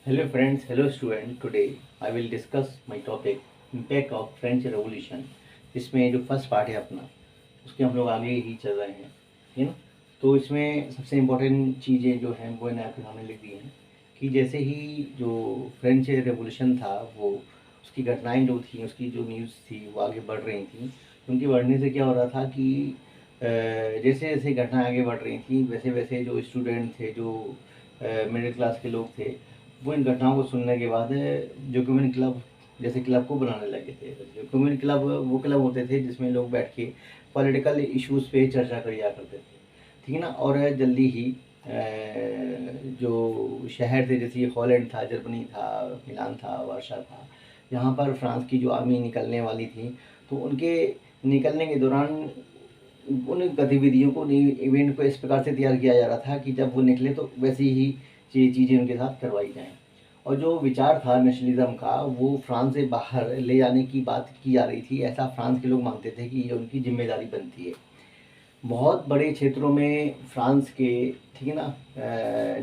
Hello friends, hello student. Today I will discuss my topic impact of French Revolution. इसमें जो first part है अपना उसके हम लोग आगे ही चल रहे हैं, ठीक है ना। तो इसमें सबसे इम्पोर्टेंट चीज़ें जो हैं वो मैंने आपके सामने लिख दी हैं कि जैसे ही जो फ्रेंच रेवोल्यूशन था वो उसकी घटनाएं जो थी, उसकी जो न्यूज़ थी वो आगे बढ़ रही थी। उनके बढ़ने से क्या हो रहा था कि जैसे जैसे घटनाएं आगे बढ़ रही थी वैसे वैसे जो स्टूडेंट थे, जो मिडिल क्लास के लोग थे, वो इन घटनाओं को सुनने के बाद जो कम्युनिटी क्लब जैसे क्लब को बनाने लगे थे। जो कम्युनिटी क्लब वो क्लब होते थे जिसमें लोग बैठ के पॉलिटिकल इश्यूज़ पे चर्चा किया करते थे, ठीक है ना। और जल्दी ही जो शहर थे जैसे हॉलैंड था, जर्मनी था, मिलान था, वर्षा था, यहाँ पर फ्रांस की जो आर्मी निकलने वाली थी, तो उनके निकलने के दौरान उन गतिविधियों को, इवेंट को इस प्रकार से तैयार किया जा रहा था कि जब वो निकले तो वैसी ही चीज़ें उनके साथ करवाई जाएँ। और जो विचार था नेशनलिज्म का वो फ्रांस से बाहर ले जाने की बात की जा रही थी। ऐसा फ्रांस के लोग मानते थे कि ये उनकी जिम्मेदारी बनती है। बहुत बड़े क्षेत्रों में फ्रांस के, ठीक है ना,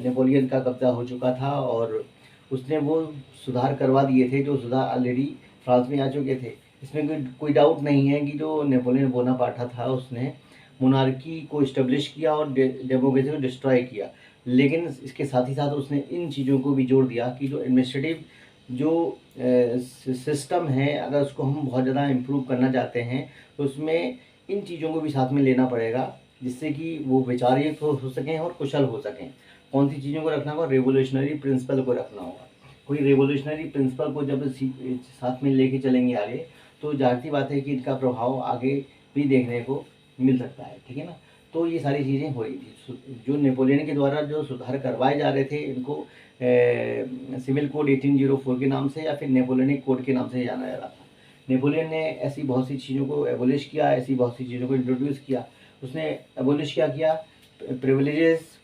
नेपोलियन का कब्जा हो चुका था और उसने वो सुधार करवा दिए थे जो सुधार ऑलरेडी फ्रांस में आ चुके थे। इसमें कोई डाउट नहीं है कि जो नेपोलियन बोनापार्ट था उसने मोनार्की को इस्टेब्लिश किया और डेमोक्रेसी को डिस्ट्रॉय किया। लेकिन इसके साथ ही साथ उसने इन चीज़ों को भी जोड़ दिया कि जो एडमिनिस्ट्रेटिव जो सिस्टम है, अगर उसको हम बहुत ज़्यादा इम्प्रूव करना चाहते हैं तो उसमें इन चीज़ों को भी साथ में लेना पड़ेगा जिससे कि वो विचारयुक्त हो सकें और कुशल हो सकें। कौन सी चीज़ों को रखना होगा? रेवोल्यूशनरी प्रिंसिपल को रखना होगा। कोई रेवोल्यूशनरी प्रिंसिपल को जब साथ में लेके चलेंगे आगे, तो जाहिर सी बात है कि इनका प्रभाव आगे भी देखने को मिल सकता है, ठीक है ना। तो ये सारी चीज़ें हो रही थी जो नेपोलियन के द्वारा जो सुधार करवाए जा रहे थे। इनको सिविल कोड 1804 के नाम से या फिर नेपोलियनिक कोड के नाम से जाना जा रहा था। नेपोलियन ने ऐसी बहुत सी चीज़ों को एबोलिश किया, ऐसी बहुत सी चीज़ों को इंट्रोड्यूस किया। उसने एबोलिश क्या किया? प्रिविलेजेस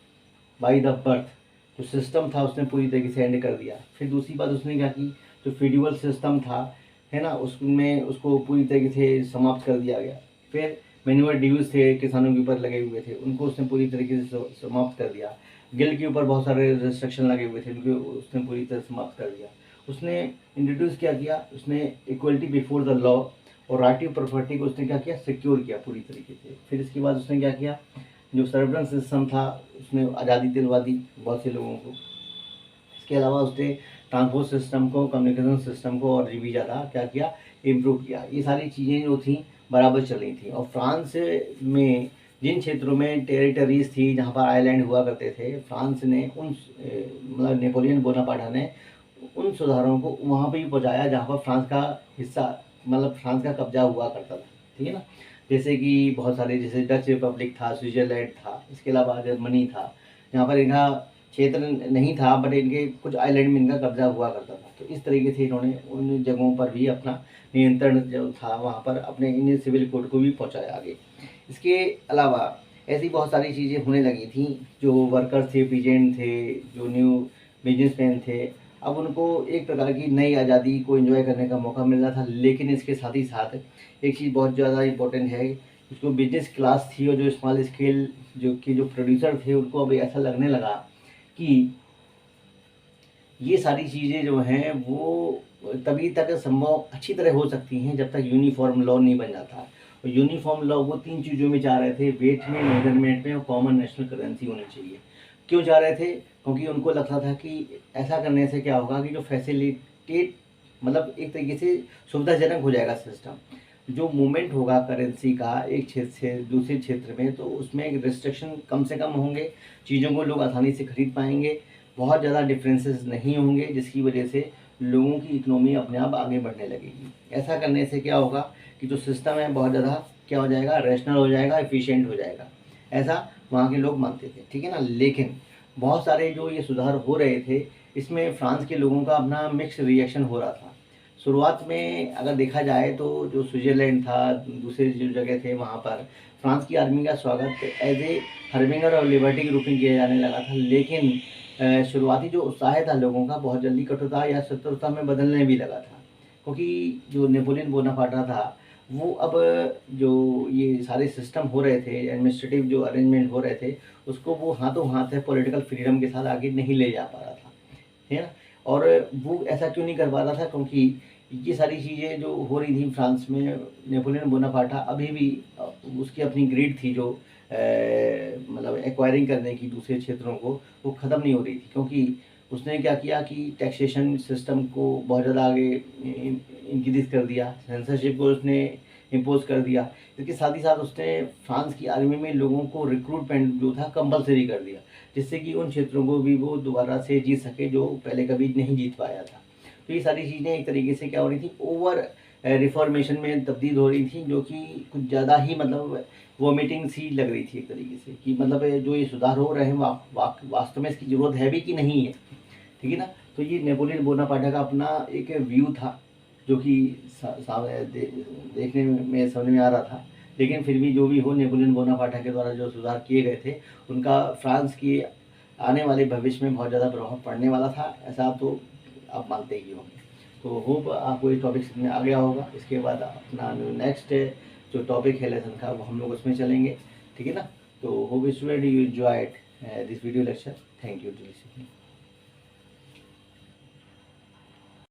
बाय द बर्थ जो सिस्टम था उसने पूरी तरीके से एंड कर दिया। फिर दूसरी बात उसने क्या की, जो फेड्यूअल सिस्टम था, है ना, उसमें उसको पूरी तरीके से समाप्त कर दिया गया। फिर मैन्युअल ड्यूज थे, किसानों के ऊपर लगे हुए थे, उनको उसने पूरी तरीके से समाप्त कर दिया। गिल्ड के ऊपर बहुत सारे रिस्ट्रिक्शन लगे हुए थे, उनको उसने पूरी तरह समाप्त कर दिया। उसने इंट्रोड्यूस क्या किया? उसने इक्वलिटी बिफोर द लॉ और राइट ऑफ प्रॉपर्टी को उसने क्या किया? सिक्योर किया पूरी तरीके से। फिर इसके बाद उसने क्या किया? जो सर्वेलेंस सिस्टम था उसने आज़ादी दिलवा दी बहुत से लोगों को। इसके अलावा उसने ट्रांसपोर्ट सिस्टम को, कम्युनिकेशन सिस्टम को और भी ज़्यादा क्या किया? इम्प्रूव किया। ये सारी चीज़ें जो थी बराबर चल रही थी। और फ्रांस में जिन क्षेत्रों में टेरिटरीज थी जहाँ पर आइलैंड हुआ करते थे, फ्रांस ने उन मतलब नेपोलियन बोनापार्ट ने उन सुधारों को वहाँ पे ही पहुँचाया जहाँ पर फ्रांस का हिस्सा, मतलब फ्रांस का कब्जा हुआ करता था, ठीक है ना। जैसे कि बहुत सारे, जैसे डच रिपब्लिक था, स्विट्ज़रलैंड था, इसके अलावा जर्मनी था, जहाँ पर इनका क्षेत्र नहीं था बट इनके कुछ आइलैंड में इनका कब्जा हुआ करता था। तो इस तरीके से इन्होंने उन जगहों पर भी अपना नियंत्रण जो था वहाँ पर अपने इन सिविल कोड को भी पहुँचाया आगे। इसके अलावा ऐसी बहुत सारी चीज़ें होने लगी थी। जो वर्कर्स थे, पीजेंट थे, जो न्यू बिजनेसमैन थे, अब उनको एक प्रकार की नई आज़ादी को एंजॉय करने का मौका मिल रहा था। लेकिन इसके साथ ही साथ एक चीज़ बहुत ज़्यादा इम्पोर्टेंट है, जो बिजनेस क्लास थी और जो स्मॉल स्केल जो प्रोड्यूसर थे, उनको अब ऐसा लगने लगा कि ये सारी चीज़ें जो हैं वो तभी तक संभव अच्छी तरह हो सकती हैं जब तक यूनिफॉर्म लॉ नहीं बन जाता। और यूनिफॉर्म लॉ वो 3 चीज़ों में चाह रहे थे, वेट में, मेजरमेंट में और कॉमन नेशनल करेंसी होनी चाहिए। क्यों चाह रहे थे? क्योंकि उनको लगता था कि ऐसा करने से क्या होगा कि जो फैसिलिटेट, मतलब एक तरीके से सुविधाजनक हो जाएगा सिस्टम। जो मूवमेंट होगा करेंसी का एक क्षेत्र से दूसरे क्षेत्र में, तो उसमें एक रिस्ट्रिक्शन कम से कम होंगे, चीज़ों को लोग आसानी से खरीद पाएंगे, बहुत ज़्यादा डिफरेंसेस नहीं होंगे, जिसकी वजह से लोगों की इकोनॉमी अपने आप आगे बढ़ने लगेगी। ऐसा करने से क्या होगा कि जो सिस्टम है बहुत ज़्यादा क्या हो जाएगा? रैशनल हो जाएगा, एफिशिएंट हो जाएगा। ऐसा वहाँ के लोग मानते थे, ठीक है ना। लेकिन बहुत सारे जो ये सुधार हो रहे थे, इसमें फ्रांस के लोगों का अपना मिक्स रिएक्शन हो रहा था। शुरुआत में अगर देखा जाए तो जो स्विट्ज़रलैंड था, दूसरे जो जगह थे, वहाँ पर फ्रांस की आर्मी का स्वागत एज ए हर्बिंगर और लिबर्टी के रूप में किया जाने लगा था। लेकिन शुरुआती जो उत्साह था लोगों का बहुत जल्दी कठोरता या शत्रुता में बदलने भी लगा था। क्योंकि जो नेपोलियन बोनापार्ट था वो अब जो ये सारे सिस्टम हो रहे थे, एडमिनिस्ट्रेटिव जो अरेंजमेंट हो रहे थे, उसको वो हाथों हाथ है पॉलिटिकल फ्रीडम के साथ आगे नहीं ले जा पा रहा था, है ना। और वो ऐसा क्यों नहीं कर पा रहा था, क्योंकि ये सारी चीज़ें जो हो रही थी फ्रांस में, नेपोलियन बोनापार्ट अभी भी उसकी अपनी ग्रिड थी जो मतलब एक्वायरिंग करने की दूसरे क्षेत्रों को, वो ख़त्म नहीं हो रही थी। क्योंकि उसने क्या किया कि टैक्सेशन सिस्टम को बहुत ज़्यादा आगे इंक्रीज कर दिया, सेंसरशिप को उसने इम्पोज कर दिया। इसके साथ ही साथ उसने फ्रांस की आर्मी में लोगों को रिक्रूटमेंट जो था कंपलसरी कर दिया, जिससे कि उन क्षेत्रों को भी वो दोबारा से जीत सके जो पहले कभी नहीं जीत पाया था। तो ये सारी चीज़ें एक तरीके से क्या हो रही थी, ओवर रिफॉर्मेशन में तब्दील हो रही थी, जो कि कुछ ज़्यादा ही मतलब वॉमिटिंग सी लग रही थी एक तरीके से, कि मतलब जो ये सुधार हो रहे हैं वास्तव में इसकी ज़रूरत है भी कि नहीं है। ठीक है ना। तो ये नेपोलियन बोनापार्ट का अपना एक व्यू था, जो कि देखने में समझ में आ रहा था। लेकिन फिर भी जो भी हो, नेपोलियन बोनापार्ट के द्वारा जो सुधार किए गए थे, उनका फ्रांस की आने वाले भविष्य में बहुत ज़्यादा प्रभाव पड़ने वाला था, ऐसा तो आप मानते ही होंगे। तो होप आपको ये टॉपिक समझ में आ गया होगा। इसके बाद अपना नेक्स्ट जो टॉपिक है लेसन का, वो हम लोग उसमें चलेंगे। ठीक है ना। तो hope student you enjoyed this video lecture. Thank you to listening.